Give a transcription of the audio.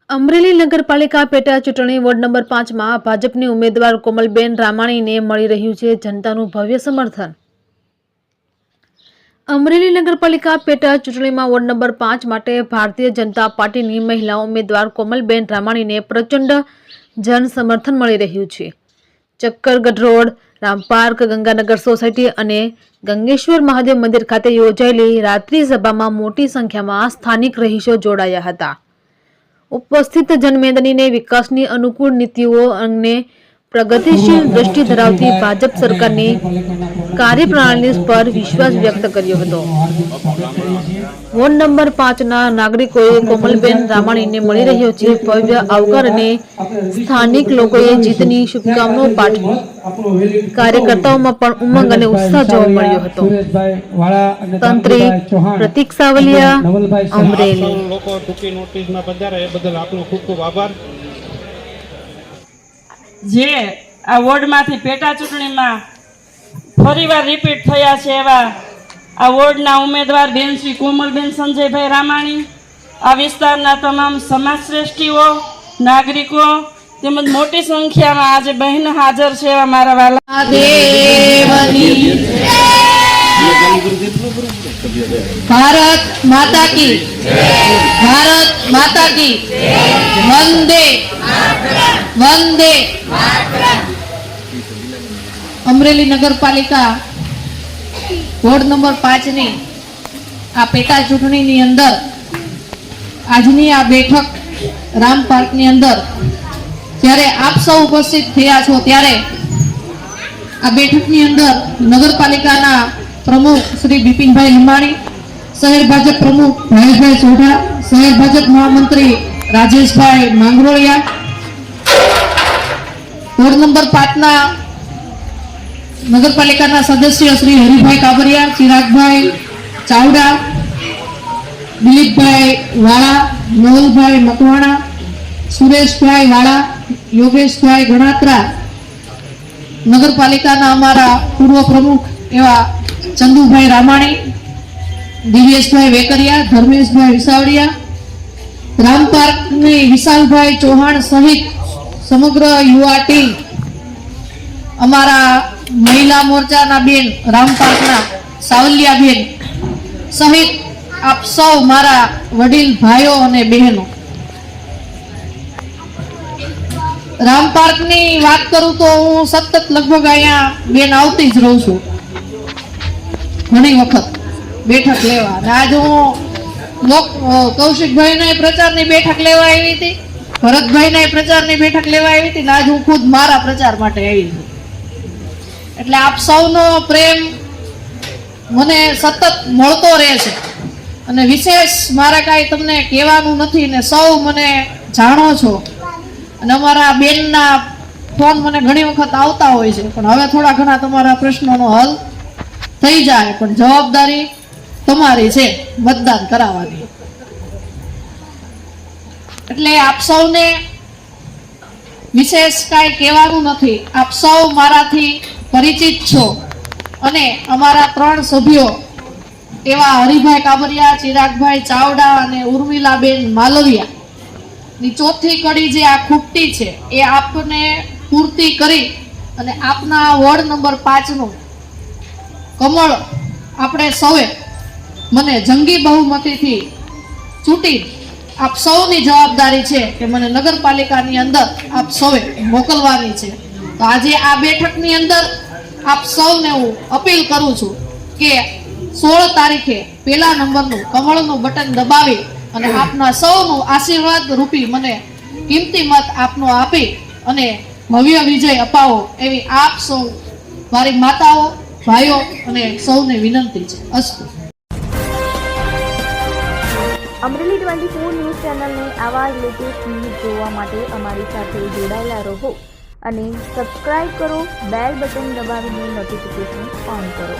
અમરેલી નગરપાલિકા પેટા ચૂંટણી વોર્ડ નંબર 5 માં ભાજપની ઉમેદવાર કોમલબેન રામાણીને મળી રહ્યું છે જનતાનું ભવ્ય સમર્થન। અમરેલી નગરપાલિકા પેટા ચૂંટણીમાં વોર્ડ નંબર 5 માટે ભારતીય જનતા પાર્ટીની મહિલા ઉમેદવાર કોમલબેન રામાણીને પ્રચંડ જન સમર્થન મળી રહ્યું છે। ચક્કરગઢ રોડ, રામપાર્ક, ગંગાનગર સોસાયટી અને ગંગેશ્વર મહાદેવ મંદિર ખાતે યોજાયેલી રાત્રિ સભામાં મોટી સંખ્યામાં સ્થાનિક રહીશો જોડાયા હતા। ઉપસ્થિત જનમેદનીને વિકાસની અનુકૂળ નીતિઓ અને પ્રગતિશીલ દ્રષ્ટિ ધરાવતી ભાજપ સરકારની કાર્યપ્રણાલી પર વિશ્વાસ વ્યક્ત કર્યો હતો। વોર્ડ નંબર 5ના નાગરિકોએ કોમલબેન રામાણીને મળી રહ્યો છે ભવ્ય આવકાર અને સ્થાનિક લોકોએ જીતની શુભકામનાઓ પાઠવી। કાર્યકર્તાઓમાં પણ ઉમંગ અને ઉત્સાહ જોવા મળ્યો હતો। તંત્રી પ્રતિક સાવલિયા, અમરેલી। જે આ વોર્ડમાંથી પેટા ચૂંટણીમાં ફરીવાર રિપીટ થયા છે એવા આ વોર્ડના ઉમેદવાર બેન શ્રી કોમલબેન સંજયભાઈ રામાણી, આ વિસ્તારના તમામ સમાજશ્રેષ્ઠીઓ, નાગરિકો તેમજ મોટી સંખ્યામાં આજે બહેન હાજર છે એવા મારા વાલા ભારત માતા કી, ભારત માતા કી, વંદે વંદે। અમરેલી નગરપાલિકા વોર્ડ નંબર 5ની આ પેટા ચૂંટણીની અંદર આજની આ બેઠક રામ પાર્કની અંદર જ્યારે આપ સૌ ઉપસ્થિત થયા છો ત્યારે આ બેઠકની અંદર નગરપાલિકાના પ્રમુખ શ્રી બિપિનભાઈ લીંબાણી, શહેર ભાજપ પ્રમુખ ભાવેશભાઈ સોઢા, શહેર ભાજપ મહામંત્રી રાજેશભાઈ માંગરોળિયા, વોર્ડ નંબર 5ના નગરપાલિકાના સદસ્ય શ્રી હરિભાઈ કાબરિયા, ચિરાગભાઈ ચાવડા, દિલીપભાઈ વાળા, નવલભાઈ મકવાણા, સુરેશભાઈ વાળા, યોગેશભાઈ ગણાત્રા, નગરપાલિકાના અમારા પૂર્વ પ્રમુખ એવા ચંદુભાઈ રામાણી, દિવ્યેશભાઈ વેકરિયા, ધર્મેશભાઈ વિસાવડિયા, રામ પાર્કની વિશાલભાઈ ચૌહાણ સહિત સમગ્ર યુવા ટીમ, અમારા મહિલા મોરચાના બેન રામ પાર્કના સાવલિયા બેન સહિત આપ સૌ મારા વડીલ ભાઈઓ અને બહેનો। રામ પાર્કની વાત કરું તો હું સતત લગભગ અહીંયા બેન આવતી જ રહું છું, ઘણી વખત બેઠક લેવા। આજ હું કૌશિકભાઈને પ્રચારની બેઠક લેવા આવી હતી, ભરતભાઈને પ્રચારની બેઠક લેવા આવી હતી, આજ હું ખુદ મારા પ્રચાર માટે આવી છું। એટલે આપ સૌનો પ્રેમ મને સતત મળતો રહે છે અને વિશેષ મારા કાંઈ તમને કહેવાનું નથી ને સૌ મને જાણો છો અને અમારા બેનના ફોન મને ઘણી વખત આવતા હોય છે, પણ હવે થોડા ઘણા તમારા પ્રશ્નોનો હલ થઈ જાય, પણ જવાબદારી તમારી છે મતદાન કરાવવાની। એટલે આપ સૌને વિશેષ કાંઈ કહેવાનું નથી, આપ સૌ મારાથી પરિચિત છો અને અમારા 3 સભ્યો એવા હરિભાઈ કાબરિયા, ચિરાગભાઈ ચાવડા અને ઉર્મિલાબેન માલવિયા ની ચોથી કડી જે આ ખૂટતી છે એ આપને પૂર્તિ કરી અને આપના વોર્ડ નંબર 5નું કમળ આપણે સૌએ મને જંગી બહુમતીથી ચૂંટી આપ સૌની જવાબદારી છે કે મને નગરપાલિકાની અંદર આપ સૌએ મોકલવાની છે। તો આજે આ બેઠકની અંદર આપ સૌને હું અપીલ કરું છું કે 16 તારીખે પહેલા નંબરનું કમળનું બટન દબાવી અને આપના સૌનું આશીર્વાદ રૂપી મને કિંમતી મત આપનો આપી અને ભવ્ય વિજય અપાવો એવી આપ સૌ મારી માતાઓ, ભાઈઓ અને સૌને વિનંતી છે। અસ્તુ। અમરેલી 24 ન્યૂઝ ચેનલને આવા જ લેટેસ્ટ ન્યૂઝ જોવા માટે અમારી સાથે જોડાયેલા રહો અને સબસ્ક્રાઇબ કરો, બેલ બટન દબાવીને નોટિફિકેશન ઓન કરો।